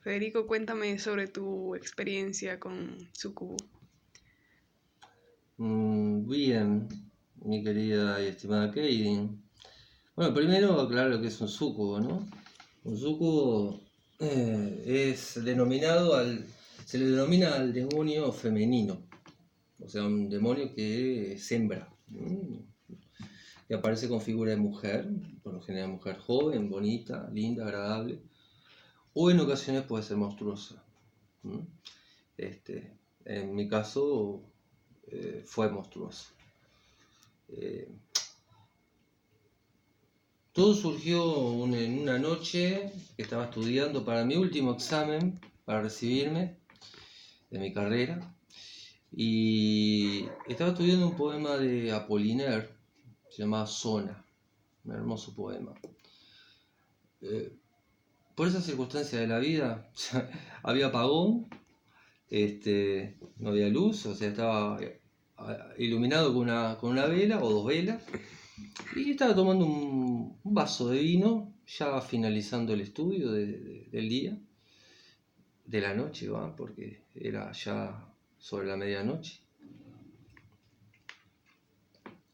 Federico, cuéntame sobre tu experiencia con Sucubo. Bien, mi querida y estimada Katie. Bueno, primero aclarar lo que es un súcubo, ¿no? Un súcubo se le denomina al demonio femenino, o sea, un demonio que es hembra, que aparece con figura de mujer, por lo general mujer joven, bonita, linda, agradable, o en ocasiones puede ser monstruosa. ¿Mm? En mi caso fue monstruosa. Eh, Todo surgió en una noche que estaba estudiando para mi último examen, para recibirme de mi carrera, y estaba estudiando un poema de Apollinaire, se llamaba Zona, un hermoso poema. Eh, por esa circunstancia de la vida, había apagón, no había luz, o sea, estaba iluminado con una vela o dos velas, y estaba tomando un vaso de vino, ya finalizando el estudio del día, de la noche, ¿va? Porque era ya sobre la medianoche.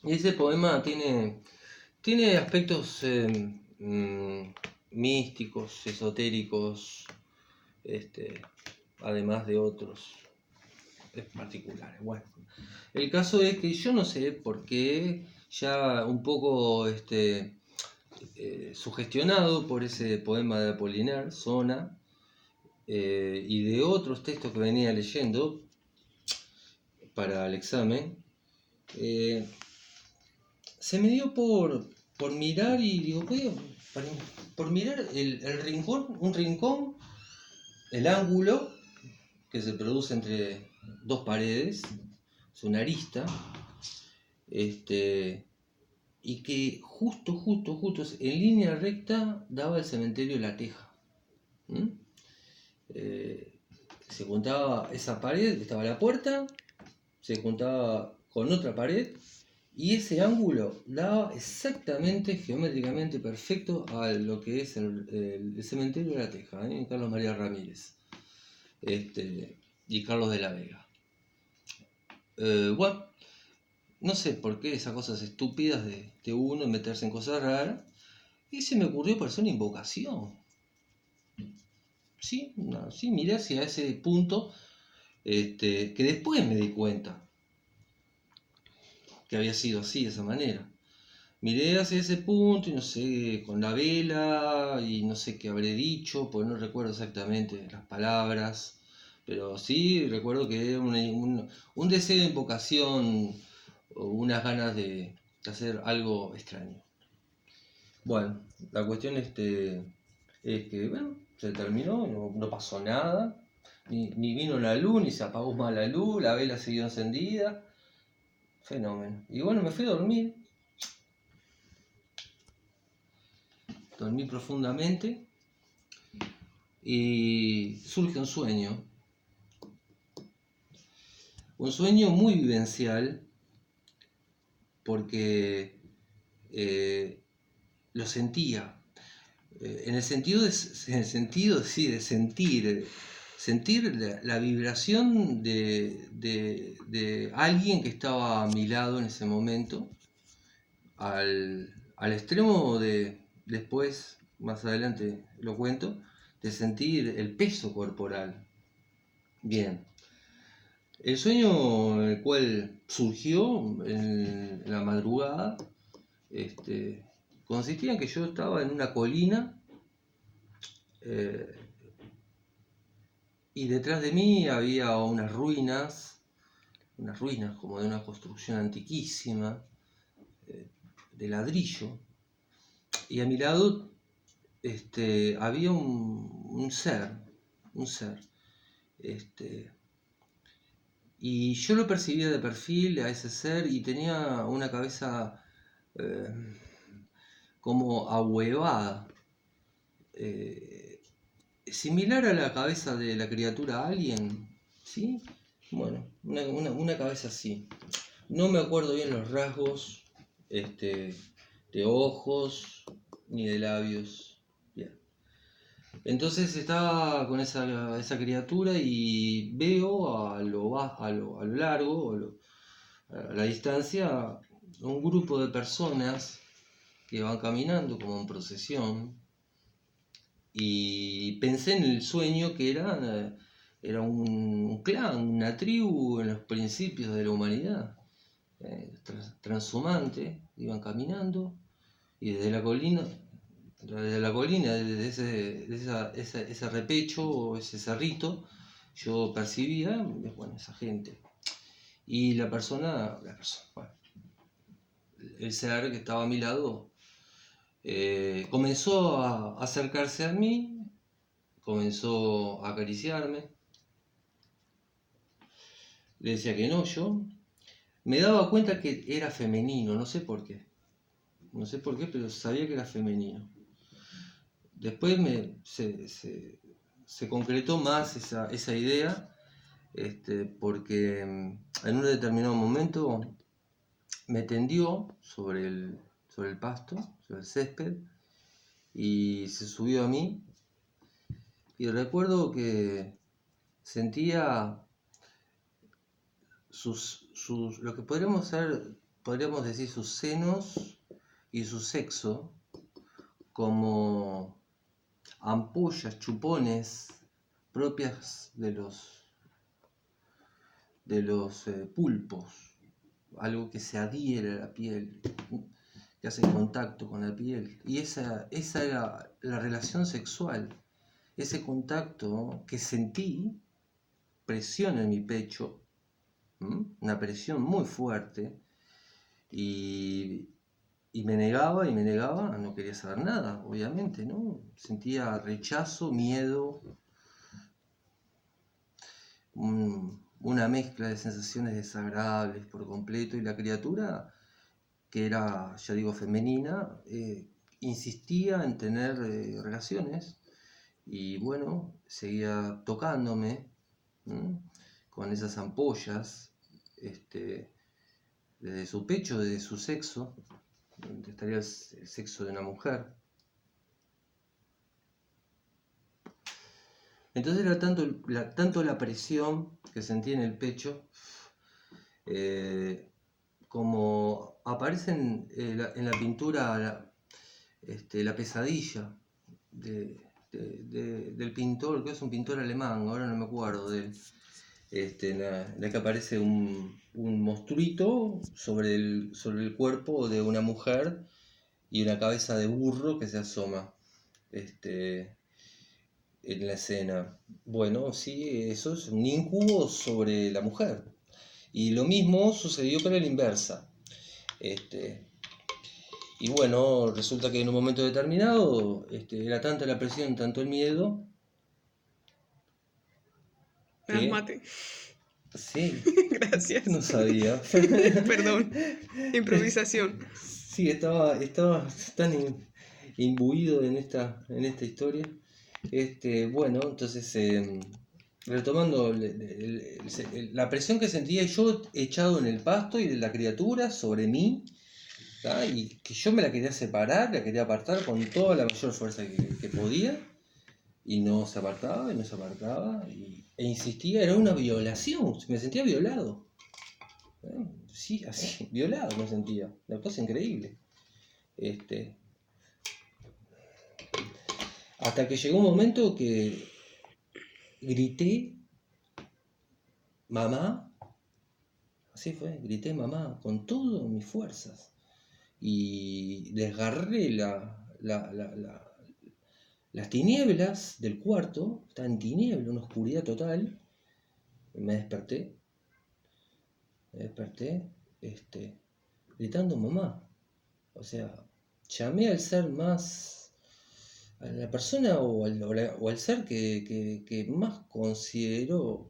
Y ese poema tiene aspectos místicos, esotéricos, además de otros particulares. Bueno, el caso es que yo no sé por qué, ya un poco sugestionado por ese poema de Apollinaire, Zona, y de otros textos que venía leyendo para el examen, eh, se me dio por mirar y digo, por mirar el rincón, un rincón, el ángulo que se produce entre dos paredes, es una arista, y que justo en línea recta daba el cementerio de La Teja. ¿Mm? Se juntaba esa pared, estaba la puerta, se juntaba con otra pared y ese ángulo daba exactamente, geométricamente perfecto a lo que es el cementerio de La Teja, Carlos María Ramírez y Carlos de la Vega. Bueno, no sé por qué esas cosas estúpidas de uno meterse en cosas raras, y se me ocurrió para hacer una invocación. Sí, sí, miré hacia ese punto, que después me di cuenta que había sido así, de esa manera. Miré hacia ese punto y no sé, con la vela y no sé qué habré dicho, porque no recuerdo exactamente las palabras, pero sí recuerdo que era un deseo de invocación o unas ganas de hacer algo extraño. Bueno, la cuestión es que, bueno, se terminó, no pasó nada, ni vino la luz, ni se apagó más la luz, la vela siguió encendida, fenómeno. Y bueno, me fui a dormir. Dormí profundamente y surge un sueño muy vivencial, porque lo sentía, en el sentido sí, de sentir la vibración de alguien que estaba a mi lado en ese momento, al extremo de, después, más adelante lo cuento, de sentir el peso corporal. Bien, el sueño en el cual surgió en la madrugada, consistía en que yo estaba en una colina, eh, y detrás de mí había unas ruinas como de una construcción antiquísima, de ladrillo, y a mi lado había un ser, este, y yo lo percibía de perfil a ese ser y tenía una cabeza eh, como ahuevada, eh, similar a la cabeza de la criatura alien, ¿sí? Bueno, una cabeza así. No me acuerdo bien los rasgos, de ojos ni de labios. Bien. Entonces estaba con esa criatura y veo a lo largo, a la distancia, un grupo de personas que van caminando como en procesión y pensé en el sueño que era un clan, una tribu en los principios de la humanidad, transhumante, iban caminando y desde la colina, desde ese repecho o ese cerrito, yo percibía, bueno, esa gente. Y bueno, el ser que estaba a mi lado, comenzó a acercarse a mí, comenzó a acariciarme, le decía que no, yo me daba cuenta que era femenino, no sé por qué, pero sabía que era femenino. Después se concretó más esa idea, porque en un determinado momento me tendió sobre el pasto, sobre el césped, y se subió a mí, y recuerdo que sentía lo que podríamos decir sus senos y su sexo como ampollas, chupones propias de los pulpos, algo que se adhiere a la piel, que hace contacto con la piel. Y esa era la relación sexual, ese contacto que sentí, presión en mi pecho, una presión muy fuerte, y, y me negaba, no quería saber nada, obviamente, ¿no? Sentía rechazo, miedo, una mezcla de sensaciones desagradables por completo, y la criatura, que era, ya digo, femenina, insistía en tener relaciones, y bueno, seguía tocándome, ¿m? Con esas ampollas, desde su pecho, desde su sexo, donde estaría el sexo de una mujer. Entonces era tanto la presión que sentí en el pecho, como aparece en la pintura la pesadilla del pintor, que es un pintor alemán, ahora no me acuerdo de él, en la que aparece un monstruito sobre el cuerpo de una mujer y una cabeza de burro que se asoma en la escena. Bueno, sí, eso es un incubo sobre la mujer. Y lo mismo sucedió pero a la inversa. Y bueno, resulta que en un momento determinado era tanta la presión, tanto el miedo, Me das que mate. sí, Gracias. no sabía. Perdón. Improvisación. Sí, estaba tan imbuido en esta historia. Bueno, entonces, retomando la presión que sentía yo echado en el pasto y de la criatura sobre mí, ¿tá? Y que yo me la quería separar, la quería apartar con toda la mayor fuerza que podía, y no se apartaba, y no se apartaba, e insistía, era una violación, me sentía violado. Sí, así, violado me sentía, una cosa increíble. Hasta que llegó un momento que grité, mamá, así fue, grité mamá con todas mis fuerzas, y desgarré las tinieblas del cuarto, estaba en tiniebla, una oscuridad total, me desperté, gritando mamá. O sea, llamé al ser más, a la persona o al ser que más considero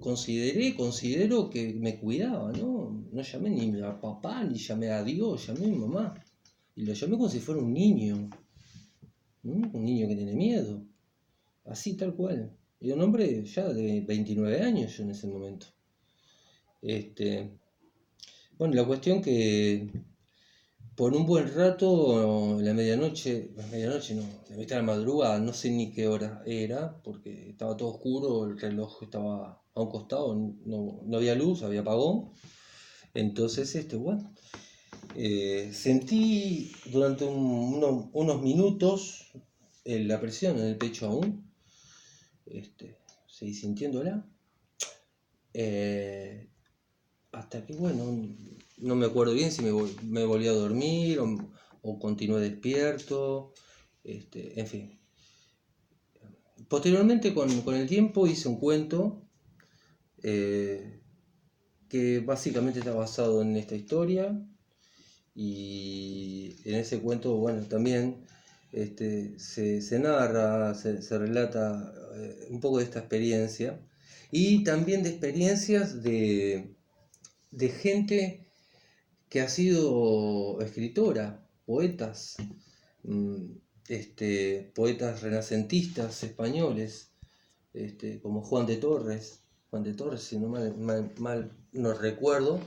que me cuidaba, ¿no? No llamé ni a papá, ni llamé a Dios, llamé a mi mamá. Y lo llamé como si fuera un niño, ¿no? Un niño que tiene miedo. Así, tal cual. Y un hombre ya de 29 años yo en ese momento. Bueno, la cuestión que por un buen rato, la medianoche no, la mitad de la madrugada, no sé ni qué hora era, porque estaba todo oscuro, el reloj estaba a un costado, no había luz, había apagón. Entonces, bueno, sentí durante unos minutos la presión en el pecho aún, seguí sintiéndola, eh, hasta que, bueno, no me acuerdo bien si me volví a dormir o continué despierto, en fin. Posteriormente, con el tiempo, hice un cuento eh, que básicamente está basado en esta historia. Y en ese cuento, bueno, también se narra, se relata un poco de esta experiencia y también de experiencias de gente que ha sido escritora, poetas, mm, poetas renacentistas españoles, como Juan de Torres, si no mal no recuerdo,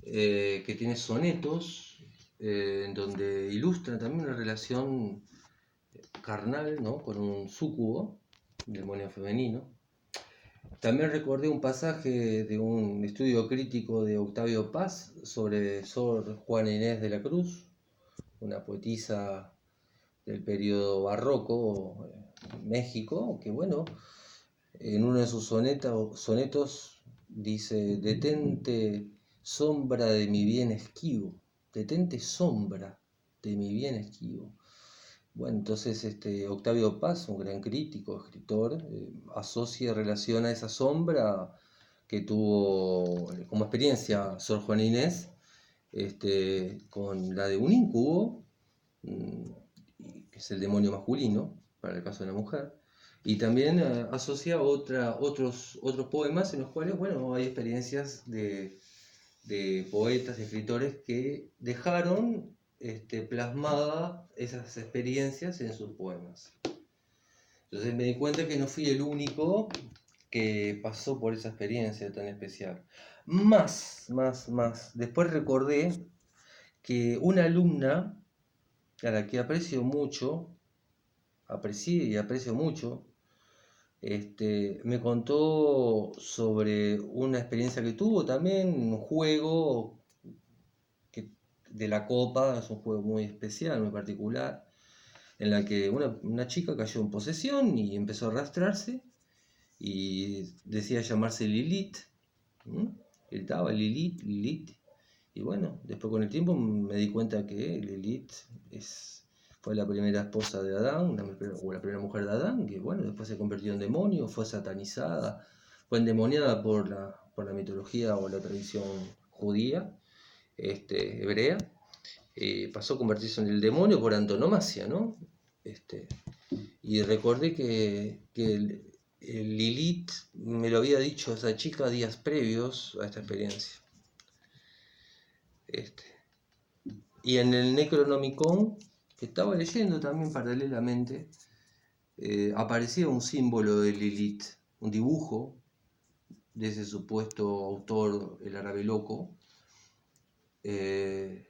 que tiene sonetos en donde ilustra también una relación carnal, ¿no?, con un súcubo, demonio femenino. También recordé un pasaje de un estudio crítico de Octavio Paz sobre Sor Juana Inés de la Cruz, una poetisa del periodo barroco México, que bueno, en uno de sus sonetos dice: detente sombra de mi bien esquivo, detente sombra de mi bien esquivo. Bueno, entonces Octavio Paz, un gran crítico, escritor, asocia y relaciona esa sombra que tuvo como experiencia Sor Juana Inés con la de un incubo, mm, que es el demonio masculino, para el caso de la mujer, y también asocia otros poemas en los cuales, bueno, hay experiencias de poetas, de escritores que dejaron plasmadas esas experiencias en sus poemas. Entonces me di cuenta que no fui el único que pasó por esa experiencia tan especial. Más. Después recordé que una alumna a la que aprecié y aprecio mucho, me contó sobre una experiencia que tuvo también, un juego de la copa, es un juego muy especial, muy particular, en la que una chica cayó en posesión y empezó a arrastrarse y decía llamarse Lilith. ¿Mm? Gritaba Lilith. Y bueno, después con el tiempo me di cuenta que Lilith fue la primera esposa de Adán, o la primera mujer de Adán, que bueno, después se convirtió en demonio, fue satanizada, fue endemoniada por la mitología o la tradición judía, hebrea, pasó a convertirse en el demonio por antonomasia, ¿no? Y recordé que el Lilith me lo había dicho esa chica días previos a esta experiencia. Y en el Necronomicon, que estaba leyendo también paralelamente, aparecía un símbolo de Lilith, un dibujo de ese supuesto autor, el árabe loco, eh,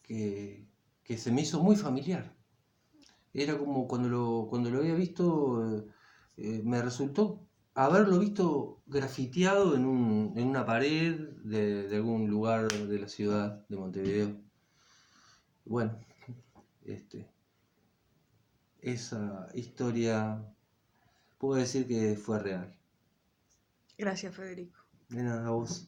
que se me hizo muy familiar. Era como cuando lo había visto, me resultó haberlo visto grafiteado en una pared de algún lugar de la ciudad de Montevideo. Bueno, esa historia puedo decir que fue real. Gracias, Federico. De nada, a vos.